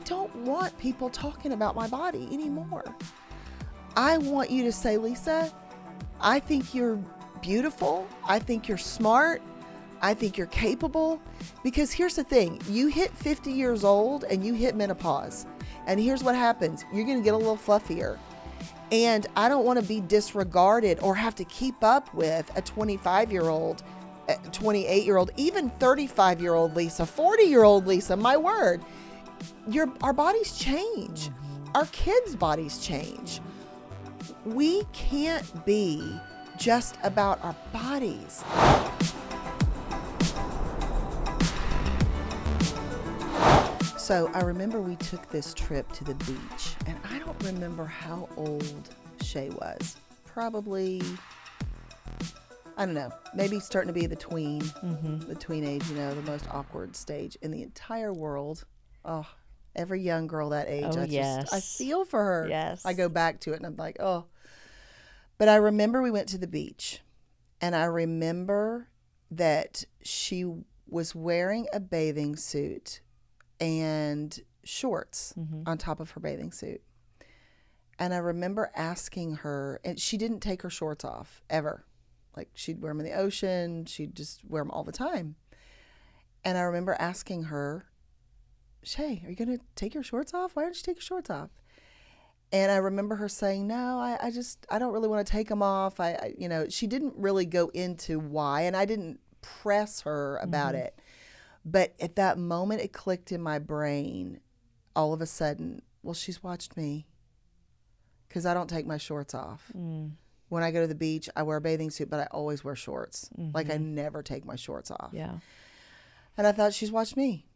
don't want people talking about my body anymore. I want you to say, Lisa, I think you're beautiful. I think you're smart. I think you're capable. Because here's the thing. You hit 50 years old and you hit menopause. And here's what happens. You're going to get a little fluffier. And I don't want to be disregarded or have to keep up with a 25-year-old, 28-year-old, even 35-year-old Lisa, 40-year-old Lisa. My word. Our bodies change. Our kids' bodies change. We can't be just about our bodies. So I remember we took this trip to the beach, and I don't remember how old Shay was. Probably, I don't know, maybe starting to be the tween age, the most awkward stage in the entire world. Oh, every young girl that age, I feel for her. Yes. I go back to it and I'm like, oh. But I remember we went to the beach, and I remember that she was wearing a bathing suit and shorts on top of her bathing suit. And I remember asking her, and she didn't take her shorts off ever. Like, she'd wear them in the ocean. She'd just wear them all the time. And I remember asking her, Shay, are you going to take your shorts off? Why don't you take your shorts off? And I remember her saying, no, I don't really want to take them off. She didn't really go into why, and I didn't press her about it. But at that moment, it clicked in my brain all of a sudden, well, she's watched me because I don't take my shorts off. When I go to the beach, I wear a bathing suit, but I always wear shorts. Like, I never take my shorts off. Yeah. And I thought, she's watched me.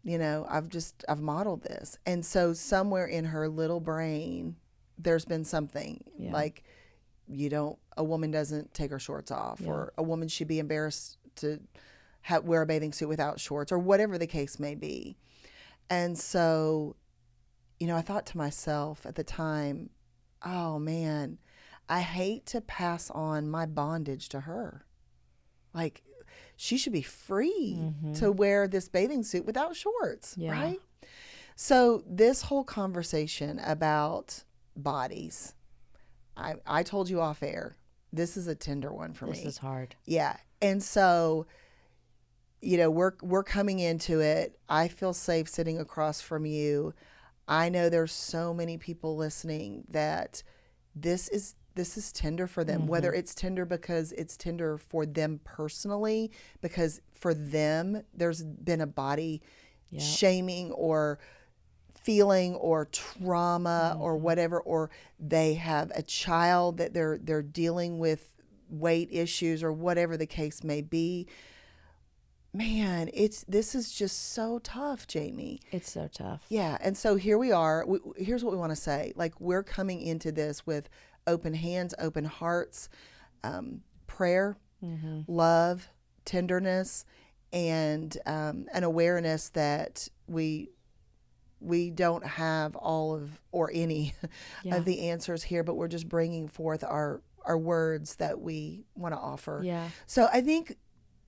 I've modeled this. And so somewhere in her little brain, there's been something like, a woman doesn't take her shorts off, or a woman should be embarrassed to wear a bathing suit without shorts, or whatever the case may be. And so, I thought to myself at the time, oh man, I hate to pass on my bondage to her. Like, she should be free to wear this bathing suit without shorts, right? So this whole conversation about bodies, I told you off air, this is a tender one for me. This is hard. Yeah. And so, we're coming into it. I feel safe sitting across from you. I know there's so many people listening that this is tender for them, whether it's tender because it's tender for them personally, because for them, there's been a body shaming or feeling or trauma or whatever, or they have a child that they're dealing with weight issues or whatever the case may be. Man, this is just so tough, Jamie. It's so tough. Yeah. And so here we are. Here's what we want to say. Like, we're coming into this with open hands, open hearts, prayer, love, tenderness, and an awareness that we don't have all of or any of the answers here, but we're just bringing forth our words that we want to offer. Yeah. So I think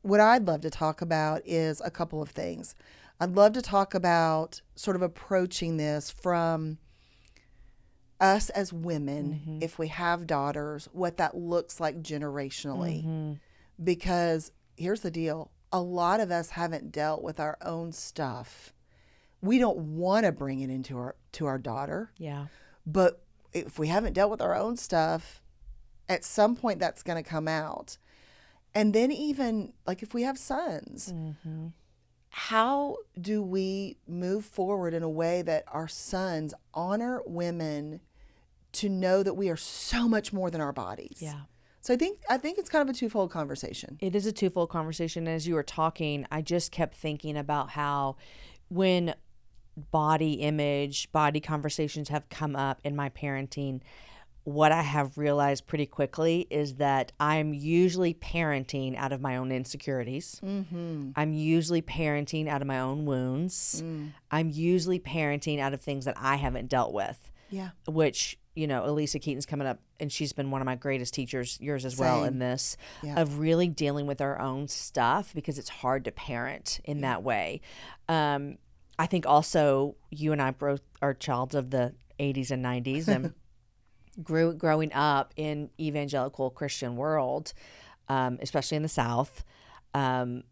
what I'd love to talk about is a couple of things. I'd love to talk about sort of approaching this from us as women, if we have daughters, what that looks like generationally. Because here's the deal. A lot of us haven't dealt with our own stuff. We don't want to bring it into our daughter. Yeah. But if we haven't dealt with our own stuff, at some point that's going to come out. And then even like if we have sons, how do we move forward in a way that our sons honor women to know that we are so much more than our bodies? Yeah. So I think it's kind of a twofold conversation. It is a twofold conversation. As you were talking, I just kept thinking about how when body image, body conversations have come up in my parenting, what I have realized pretty quickly is that I'm usually parenting out of my own insecurities. I'm usually parenting out of my own wounds. I'm usually parenting out of things that I haven't dealt with. Yeah. Which, Alisa Keeton's coming up, and she's been one of my greatest teachers, yours as well, in this, of really dealing with our own stuff, because it's hard to parent in that way. I think also you and I both are child of the 80s and 90s and growing up in evangelical Christian world, especially in the South. I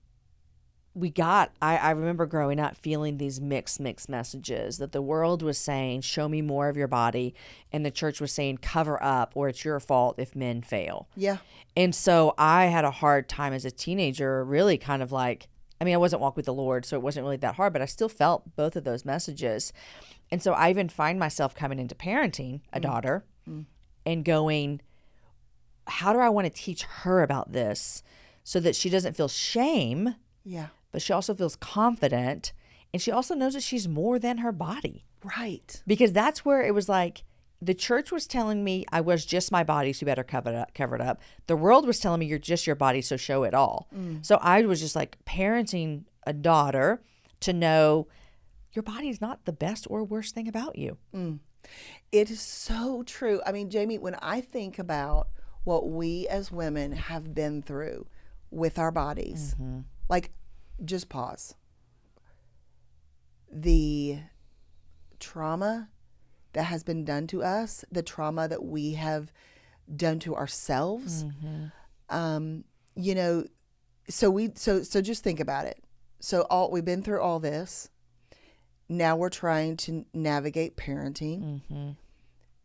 remember growing up feeling these mixed messages that the world was saying, show me more of your body. And the church was saying, cover up, or it's your fault if men fail. Yeah. And so I had a hard time as a teenager, really kind of like, I mean, I wasn't walking with the Lord, so it wasn't really that hard, but I still felt both of those messages. And so I even find myself coming into parenting a daughter and going, how do I want to teach her about this so that she doesn't feel shame? Yeah. But she also feels confident, and she also knows that she's more than her body. Right. Because that's where it was like the church was telling me I was just my body, so you better cover it up. The world was telling me you're just your body, so show it all. So I was just like parenting a daughter to know your body is not the best or worst thing about you. It is so true. I mean, Jamie, when I think about what we as women have been through with our bodies, like, just pause. The trauma that has been done to us, the trauma that we have done to ourselves, you know, so just think about it. So we've been through all this. Now we're trying to navigate parenting.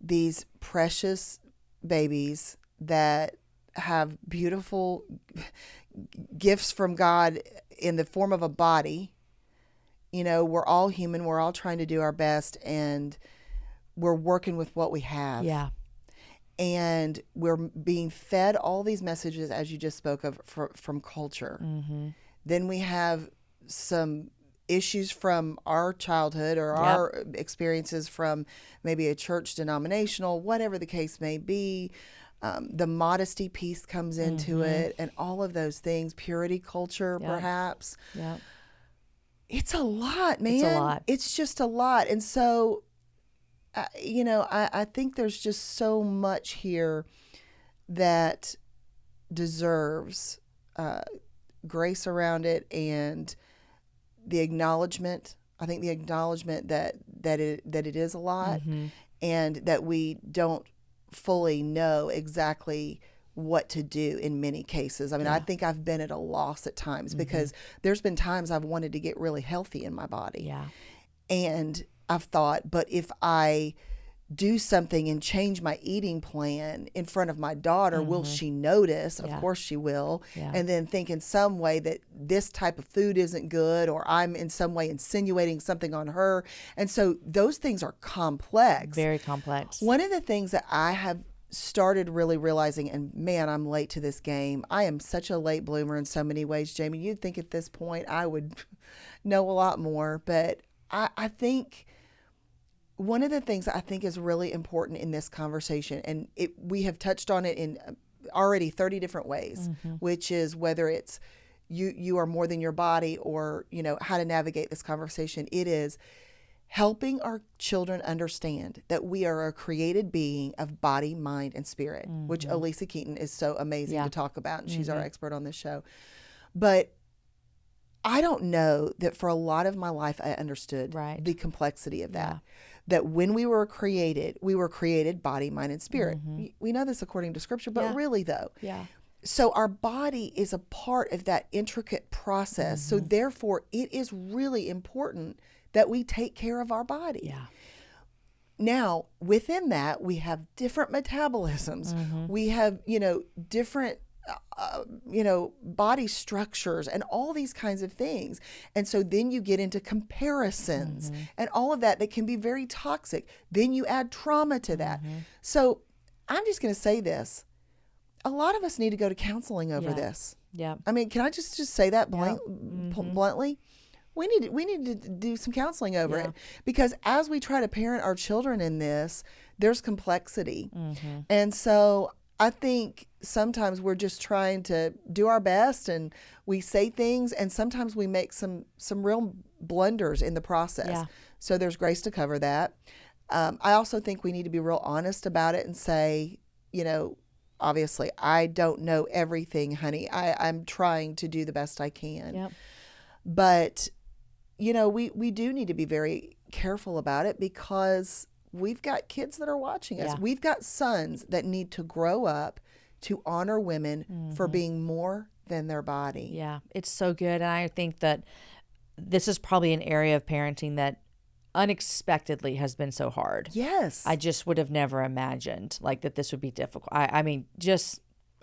These precious babies that have beautiful gifts from God in the form of a body. You know, we're all human. We're all trying to do our best, and we're working with what we have. Yeah. And we're being fed all these messages, as you just spoke of, from culture. Then we have some issues from our childhood or our experiences from maybe a church denominational, whatever the case may be. The modesty piece comes into it, and all of those things, purity culture, perhaps. Yeah. It's a lot, man. It's a lot. It's just a lot. And so, you know, I think there's just so much here that deserves grace around it, and the acknowledgement. I think the acknowledgement that it is a lot, and that we don't fully know exactly what to do in many cases. I mean, I think I've been at a loss at times because there's been times I've wanted to get really healthy in my body. Yeah. And I've thought, but if I do something and change my eating plan in front of my daughter, will she notice? Of course she will. Yeah. And then think in some way that this type of food isn't good, or I'm in some way insinuating something on her. And so those things are complex. Very complex. One of the things that I have started really realizing, and man, I'm late to this game. I am such a late bloomer in so many ways, Jamie. You'd think at this point I would know a lot more, but I think one of the things I think is really important in this conversation, and we have touched on it in already 30 different ways, which is whether it's you are more than your body, or, you know, how to navigate this conversation. It is helping our children understand that we are a created being of body, mind, and spirit, which Alisa Keeton is so amazing to talk about, and she's our expert on this show. But I don't know that for a lot of my life I understood the complexity of that. That when we were created body, mind, and spirit. We know this according to Scripture, but really though. Yeah. So our body is a part of that intricate process. So therefore, it is really important that we take care of our body. Yeah. Now, within that, we have different metabolisms. We have, you know, different body structures and all these kinds of things. And so then you get into comparisons and all of that can be very toxic. Then you add trauma to that. So I'm just going to say this. A lot of us need to go to counseling over this. Yeah. I mean, can I just say that bluntly? We need to do some counseling over it, because as we try to parent our children in this, there's complexity. And so I think sometimes we're just trying to do our best, and we say things, and sometimes we make some real blunders in the process. Yeah. So there's grace to cover that. I also think we need to be real honest about it and say, you know, obviously I don't know everything, honey. I'm trying to do the best I can. Yep. But, we do need to be very careful about it because we've got kids that are watching us. Yeah. We've got sons that need to grow up to honor women for being more than their body. Yeah, it's so good. And I think that this is probably an area of parenting that unexpectedly has been so hard. Yes. I just would have never imagined like that this would be difficult. I mean, just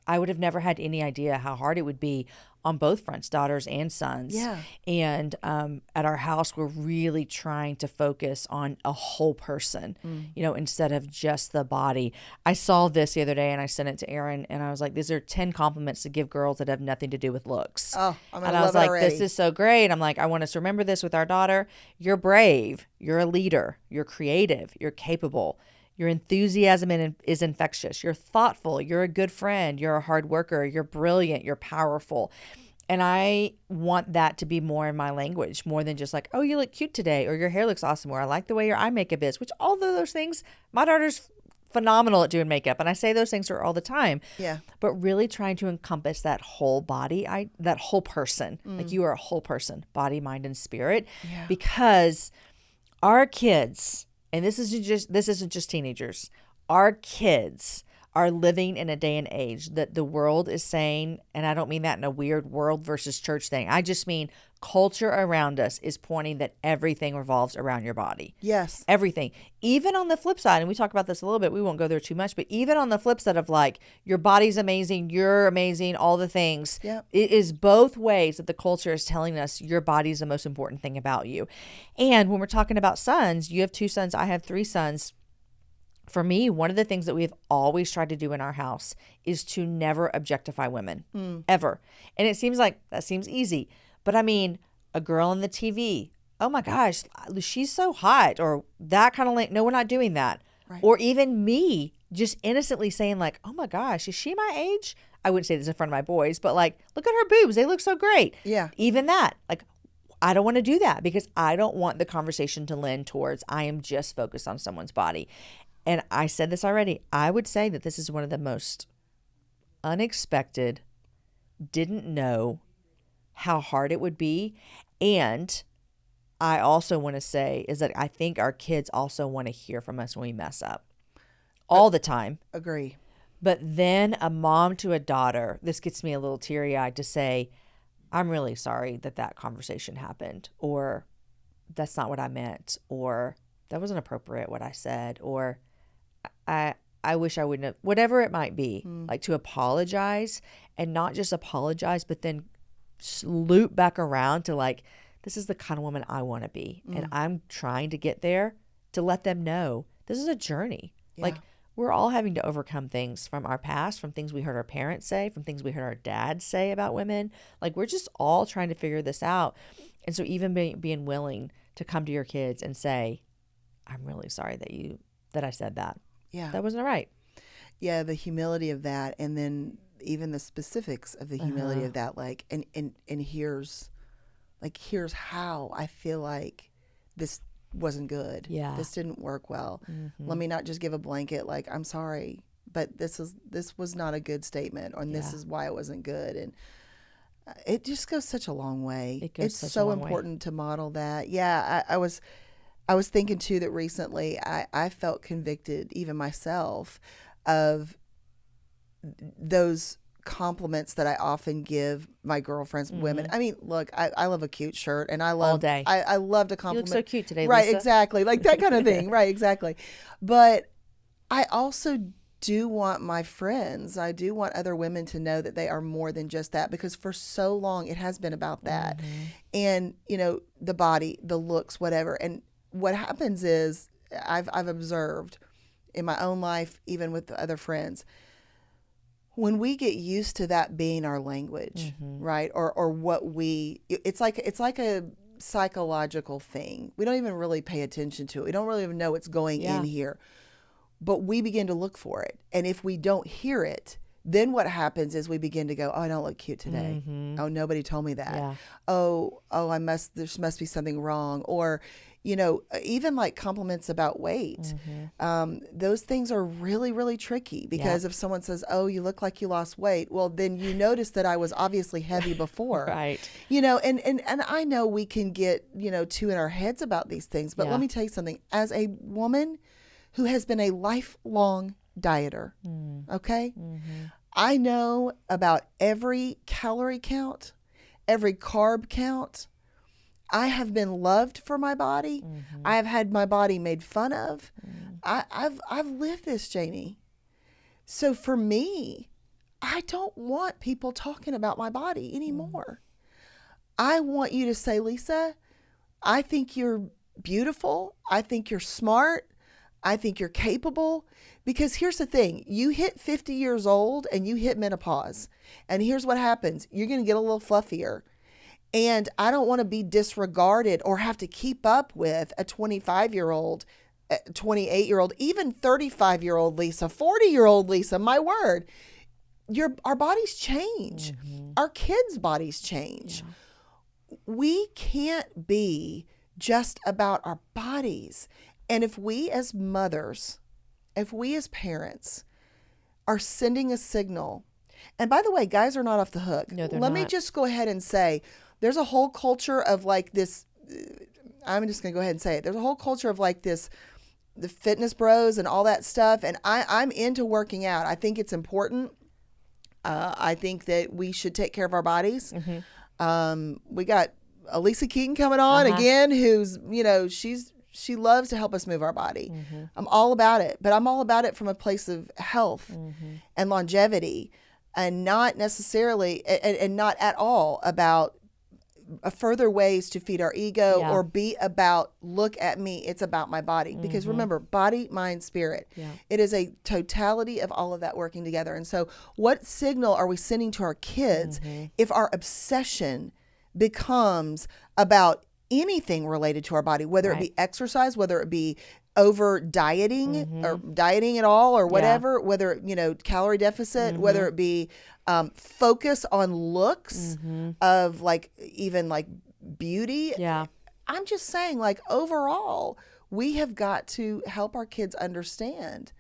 I would have never had any idea how hard it would be on both fronts, daughters and sons. Yeah. And at our house, we're really trying to focus on a whole person, instead of just the body. I saw this the other day and I sent it to Erin and I was like, these are 10 compliments to give girls that have nothing to do with looks. Oh, I'm and gonna I was love it like, already. this is so great. I'm like, I want us to remember this with our daughter. You're brave. You're a leader. You're creative. You're capable. Your enthusiasm is infectious. You're thoughtful. You're a good friend. You're a hard worker. You're brilliant. You're powerful. And I want that to be more in my language, more than just like, oh, you look cute today, or your hair looks awesome, or I like the way your eye makeup is, which all of those things, my daughter's phenomenal at doing makeup. And I say those things to her all the time. Yeah. But really trying to encompass that whole body, that whole person. Like you are a whole person, body, mind, and spirit. Yeah. Because our kids, and this isn't just teenagers, our kids are living in a day and age that the world is saying, and I don't mean that in a weird world versus church thing. I just mean culture around us is pointing that everything revolves around your body. Yes. Everything. Even on the flip side, and we talk about this a little bit, we won't go there too much, but even on the flip side of like, your body's amazing, you're amazing, all the things. Yep. It is both ways that the culture is telling us your body's the most important thing about you. And when we're talking about sons, you have 2 sons, I have 3 sons. For me, one of the things that we've always tried to do in our house is to never objectify women, ever. And it seems like that seems easy. But I mean, a girl on the TV, oh my gosh, she's so hot, or that kind of like, no, we're not doing that. Right. Or even me just innocently saying like, oh my gosh, is she my age? I wouldn't say this in front of my boys, but like, look at her boobs. They look so great. Yeah. Even that, like, I don't want to do that because I don't want the conversation to lend towards I am just focused on someone's body. And I said this already. I would say that this is one of the most unexpected, didn't know how hard it would be. And I also want to say is that I think our kids also want to hear from us when we mess up all the time. Agree. But then a mom to a daughter, this gets me a little teary-eyed to say, I'm really sorry that conversation happened, or that's not what I meant, or that wasn't appropriate what I said, or I wish I wouldn't have, whatever it might be, like to apologize, and not just apologize, but then loop back around to like, this is the kind of woman I want to be. And I'm trying to get there, to let them know this is a journey. Yeah. Like, we're all having to overcome things from our past, from things we heard our parents say, from things we heard our dads say about women. Like, we're just all trying to figure this out. And so even being willing to come to your kids and say, I'm really sorry that I said that. Yeah. That wasn't right. Yeah, the humility of that, and then even the specifics of the humility of that, like, and here's how I feel like this wasn't good. Yeah. This didn't work well. Let me not just give a blanket like, I'm sorry, but this was not a good statement, or this is why it wasn't good. And it just goes such a long way. It's so important to model that. Yeah, I was thinking too that recently I felt convicted, even myself, of those compliments that I often give my girlfriends, women. I mean, look, I love a cute shirt, and I love all day. I love to compliment. You look so cute today, right? Lisa. Exactly, like that kind of thing. Right, exactly. But I also do want my friends, I do want other women to know that they are more than just that, because for so long it has been about that, and the body, the looks, whatever. And what happens is I've observed in my own life, even with other friends, when we get used to that being our language, right? Or what it's like a psychological thing. We don't even really pay attention to it. We don't really even know what's going in here, but we begin to look for it. And if we don't hear it, then what happens is we begin to go, oh, I don't look cute today. Oh, nobody told me that. Yeah. Oh, there must be something wrong. Or, even like compliments about weight. Those things are really, really tricky because if someone says, oh, you look like you lost weight, well, then you notice that I was obviously heavy before. Right. And I know we can get, too in our heads about these things, but let me tell you something. As a woman who has been a lifelong dieter, okay? I know about every calorie count, every carb count. I have been loved for my body. I have had my body made fun of. I've lived this, Jamie. So for me, I don't want people talking about my body anymore. I want you to say, Lisa, I think you're beautiful. I think you're smart. I think you're capable. Because here's the thing. You hit 50 years old and you hit menopause. And here's what happens. You're going to get a little fluffier. And I don't want to be disregarded or have to keep up with a 25-year-old, 28-year-old, even 35-year-old Lisa, 40-year-old Lisa. My word, our bodies change. Our kids' bodies change. We can't be just about our bodies. And if we as mothers, if we as parents are sending a signal, and by the way, guys are not off the hook. No, they're Let not. me just go ahead and say, there's a whole culture of like this, I'm just going to go ahead and say it. There's a whole culture of like this, the fitness bros and all that stuff. And I'm into working out. I think it's important. I think that we should take care of our bodies. We got Alisa Keeton coming on again, who's, she loves to help us move our body. I'm all about it, but I'm all about it from a place of health and longevity, and not necessarily, and not at all about further ways to feed our ego or be about, look at me, it's about my body. Because remember, body, mind, spirit. It is a totality of all of that working together. And so what signal are we sending to our kids if our obsession becomes about anything related to our body, whether it be exercise, whether it be over dieting or dieting at all or whatever, whether, calorie deficit, whether it be focus on looks of like, even like beauty. I'm just saying, like, overall, we have got to help our kids understand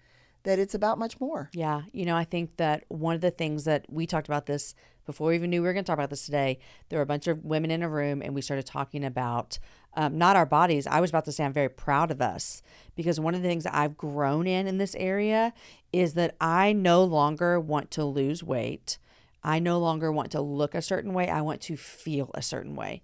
that it's about much more. Yeah. I think that one of the things that we talked about this before we even knew we were going to talk about this today, there were a bunch of women in a room and we started talking about not our bodies. I was about to say I'm very proud of us, because one of the things that I've grown in this area is that I no longer want to lose weight. I no longer want to look a certain way. I want to feel a certain way.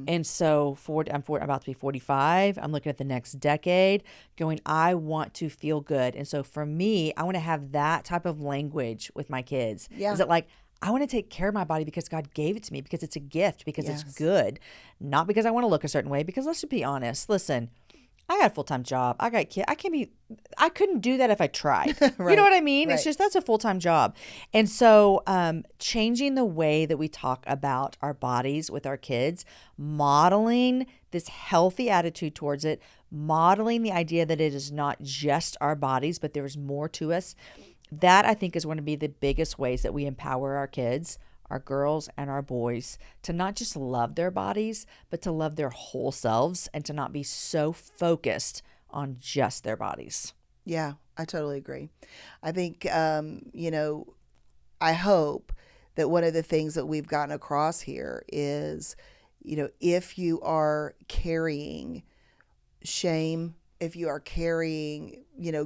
And so I'm about to be 45. I'm looking at the next decade going, I want to feel good. And so for me, I want to have that type of language with my kids. Is it like, I want to take care of my body because God gave it to me, because it's a gift, because it's good, not because I want to look a certain way. Because let's just be honest. Listen, I got a full-time job. I got kids. I couldn't do that if I tried. You know what I mean? It's just, that's a full-time job. And so changing the way that we talk about our bodies with our kids, modeling this healthy attitude towards it, modeling the idea that it is not just our bodies, but there's more to us. That, I think, is going to be the biggest ways that we empower our kids, our girls and our boys, to not just love their bodies, but to love their whole selves and to not be so focused on just their bodies. Yeah, I totally agree. I think, I hope that one of the things that we've gotten across here is, if you are carrying shame, if you are carrying,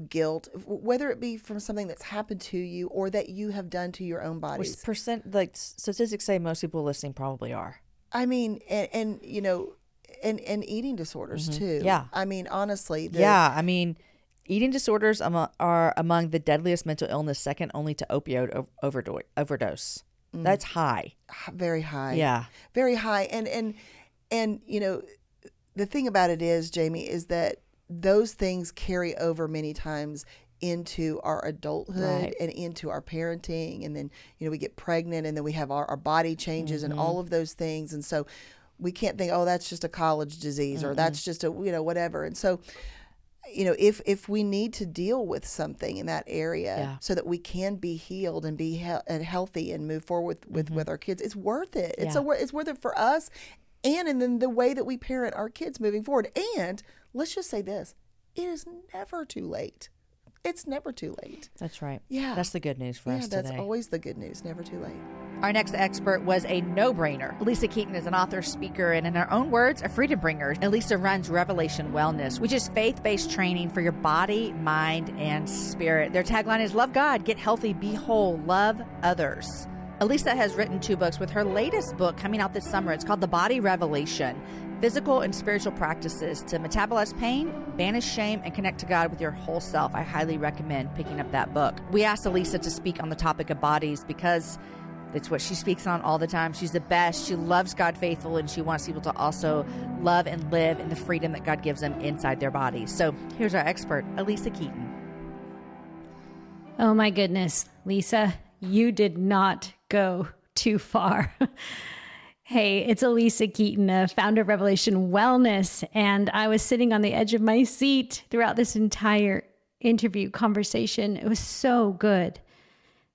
guilt, whether it be from something that's happened to you or that you have done to your own bodies. Which statistics say most people listening probably are. I mean, and eating disorders too. Yeah. I mean, honestly. Eating disorders are among the deadliest mental illness, second only to opioid overdose. That's high. Very high. Yeah. Very high. And the thing about it is, Jamie, is that those things carry over many times into our adulthood and into our parenting. And then, we get pregnant and then we have our body changes and all of those things. And so we can't think, oh, that's just a college disease or that's just a, whatever. And so, if we need to deal with something in that area so that we can be healed and be healthy and move forward with our kids, it's worth it. It's worth it for us. And then the way that we parent our kids moving forward. And let's just say this. It is never too late. It's never too late. That's right. Yeah. That's the good news for us today. Yeah, that's always the good news. Never too late. Our next expert was a no-brainer. Alisa Keeton is an author, speaker, and in her own words, a freedom bringer. Alisa runs Revelation Wellness, which is faith-based training for your body, mind, and spirit. Their tagline is love God, get healthy, be whole, love others. Alisa has written 2 books, with her latest book coming out this summer. It's called The Body Revelation, Physical and Spiritual Practices to Metabolize Pain, Banish Shame, and Connect to God with Your Whole Self. I highly recommend picking up that book. We asked Alisa to speak on the topic of bodies because it's what she speaks on all the time. She's the best. She loves God faithful, and she wants people to also love and live in the freedom that God gives them inside their bodies. So here's our expert, Alisa Keeton. Oh my goodness, Lisa, you did not go too far. Hey, it's Alisa Keeton, founder of Revelation Wellness, and I was sitting on the edge of my seat throughout this entire interview conversation. It was so good.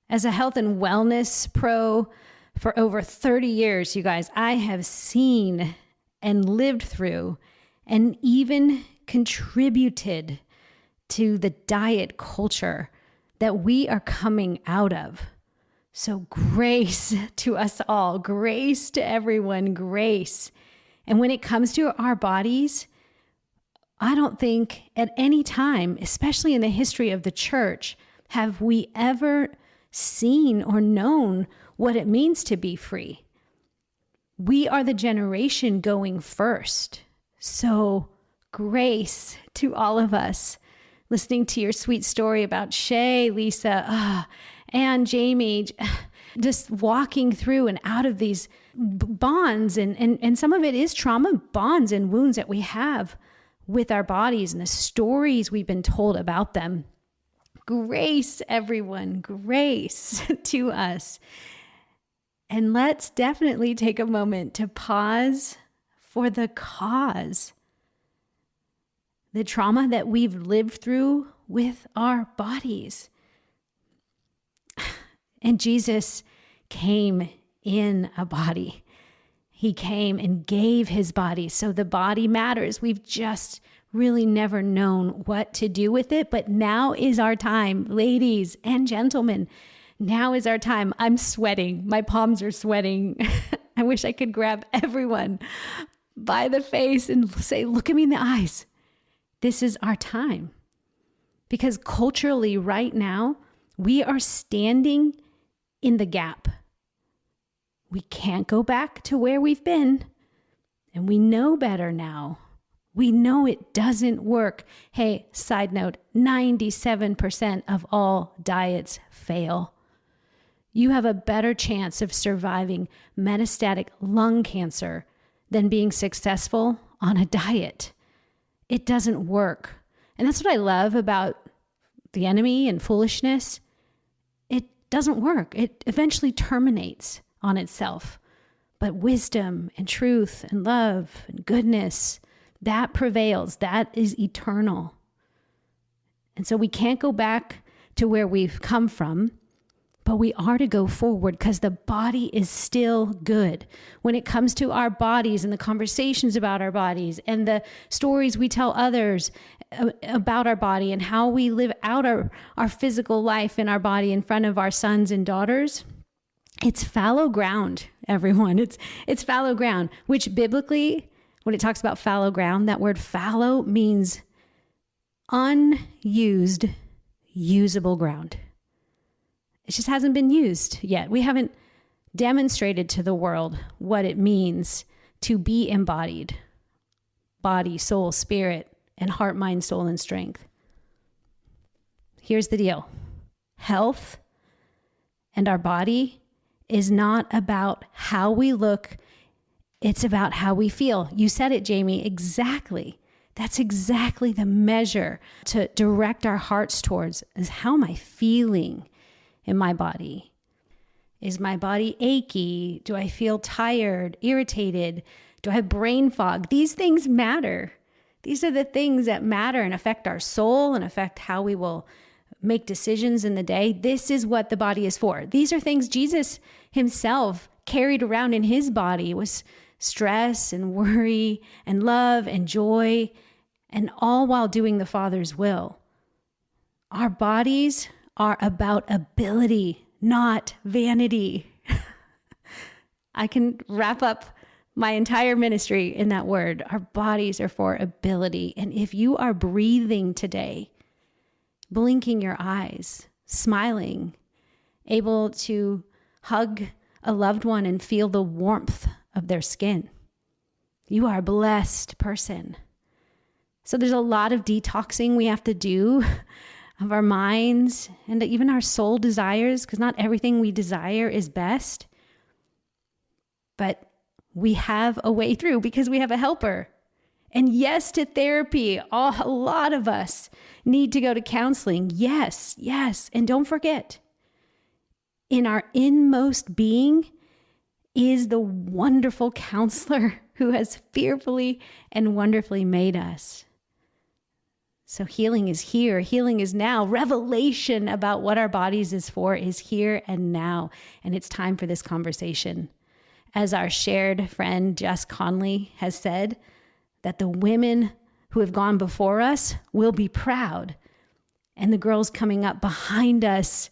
As a health and wellness pro for over 30 years, you guys, I have seen and lived through and even contributed to the diet culture that we are coming out of. So grace to us all, grace to everyone, grace. And when it comes to our bodies, I don't think at any time, especially in the history of the church, have we ever seen or known what it means to be free. We are the generation going first. So grace to all of us. Listening to your sweet story about Shay, Lisa, and Jamie, just walking through and out of these bonds, and some of it is trauma bonds and wounds that we have with our bodies and the stories we've been told about them. Grace, everyone, grace to us. And let's definitely take a moment to pause for the cause. The trauma that we've lived through with our bodies. And Jesus came in a body. He came and gave his body. So the body matters. We've just really never known what to do with it. But now is our time, ladies and gentlemen. Now is our time. I'm sweating. My palms are sweating. I wish I could grab everyone by the face and say, look at me in the eyes. This is our time. Because culturally right now, we are standing in the gap. We can't go back to where we've been. And we know better now. We know it doesn't work. Hey, side note, 97% of all diets fail. You have a better chance of surviving metastatic lung cancer than being successful on a diet. It doesn't work. And that's what I love about the enemy and foolishness. It doesn't work. It eventually terminates on itself. But wisdom and truth and love and goodness, that prevails. That is eternal. And so we can't go back to where we've come from, but we are to go forward because the body is still good. When it comes to our bodies and the conversations about our bodies and the stories we tell others about our body and how we live out our physical life in our body in front of our sons and daughters, it's fallow ground, everyone. It's fallow ground, which biblically, when it talks about fallow ground, that word fallow means unused, usable ground. It just hasn't been used yet. We haven't demonstrated to the world what it means to be embodied. Body, soul, spirit, and heart, mind, soul, and strength. Here's the deal. Health and our body is not about how we look. It's about how we feel. You said it, Jamie, exactly. That's exactly the measure to direct our hearts towards is how am I feeling in my body? Is my body achy? Do I feel tired, irritated? Do I have brain fog? These things matter. These are the things that matter and affect our soul and affect how we will make decisions in the day. This is what the body is for. These are things Jesus himself carried around in his body, was stress and worry and love and joy and all while doing the Father's will. Our bodies are about ability, not vanity. I can wrap up my entire ministry in that word. Our bodies are for ability. And if you are breathing today, blinking your eyes, smiling, able to hug a loved one and feel the warmth of their skin, you are a blessed person. So there's a lot of detoxing we have to do of our minds and even our soul desires, because not everything we desire is best. But we have a way through because we have a helper. And yes to therapy. A lot of us need to go to counseling. Yes. And don't forget, in our inmost being is the wonderful counselor who has fearfully and wonderfully made us. So healing is here. Healing is now. Revelation about what our bodies is for is here and now. And it's time for this conversation. As our shared friend Jess Conley has said, that the women who have gone before us will be proud. And the girls coming up behind us,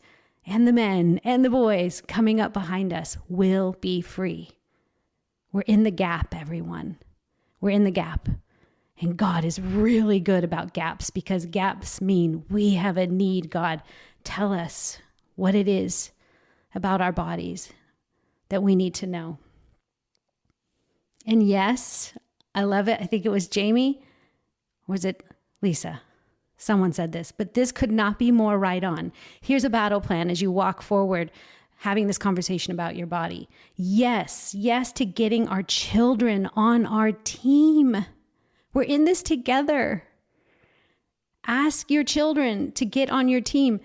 and the men and the boys coming up behind us will be free. We're in the gap, everyone. We're in the gap. And God is really good about gaps, because gaps mean we have a need. God, tell us what it is about our bodies that we need to know. And yes, I love it. I think it was Jamie. Or was it Lisa? Someone said this, but this could not be more right on. Here's a battle plan as you walk forward, having this conversation about your body. Yes to getting our children on our team. We're in this together. Ask your children to get on your team.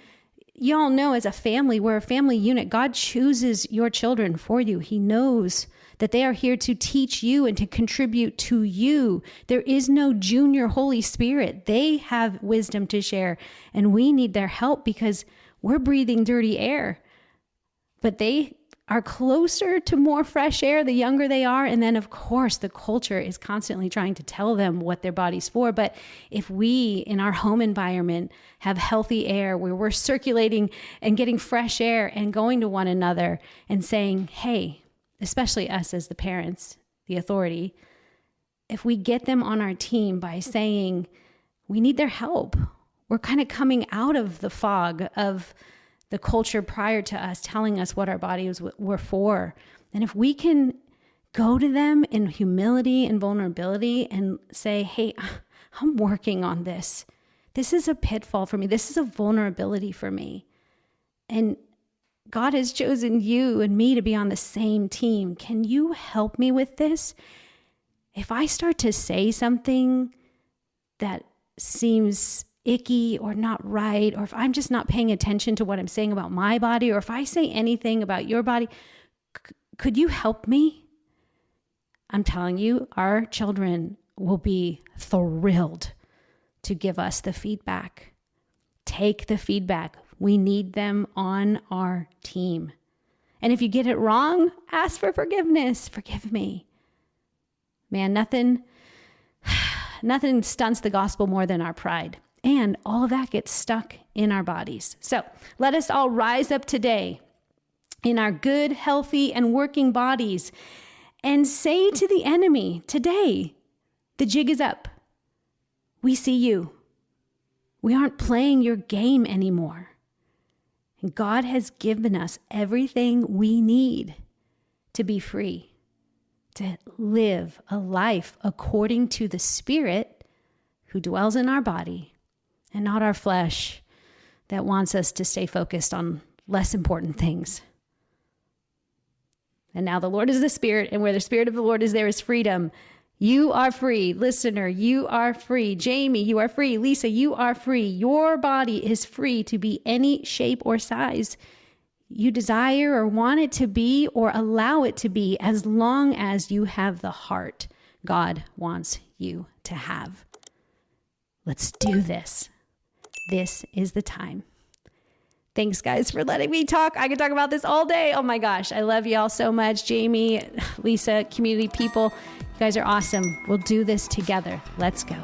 Y'all know, as a family, we're a family unit. God chooses your children for you. He knows that they are here to teach you and to contribute to you. There is no junior Holy Spirit. They have wisdom to share, and we need their help because we're breathing dirty air. But they are closer to more fresh air the younger they are. And then, of course, the culture is constantly trying to tell them what their body's for. But if we, in our home environment, have healthy air where we're circulating and getting fresh air and going to one another and saying, hey, especially us as the parents, the authority, if we get them on our team by saying, we need their help, we're kind of coming out of the fog of the culture prior to us telling us what our bodies were for. And if we can go to them in humility and vulnerability and say, hey, I'm working on this. This is a pitfall for me. This is a vulnerability for me. And God has chosen you and me to be on the same team. Can you help me with this? If I start to say something that seems icky or not right, or if I'm just not paying attention to what I'm saying about my body, or if I say anything about your body, could you help me? I'm telling you, our children will be thrilled to give us the feedback. Take the feedback. We need them on our team. And if you get it wrong, ask for forgiveness. Forgive me. Man, nothing stunts the gospel more than our pride. And all of that gets stuck in our bodies. So let us all rise up today in our good, healthy, and working bodies and say to the enemy, today, the jig is up. We see you. We aren't playing your game anymore. And God has given us everything we need to be free, to live a life according to the Spirit who dwells in our body, and not our flesh that wants us to stay focused on less important things. And now the Lord is the Spirit, and where the Spirit of the Lord is, there is freedom. You are free. Listener, you are free. Jamie, you are free. Lisa, you are free. Your body is free to be any shape or size you desire or want it to be or allow it to be, as long as you have the heart God wants you to have. Let's do this. This is the time. Thanks, guys, for letting me talk. I could talk about this all day. Oh my gosh, I love y'all so much. Jamie, Lisa, community people, you guys are awesome. We'll do this together. Let's go.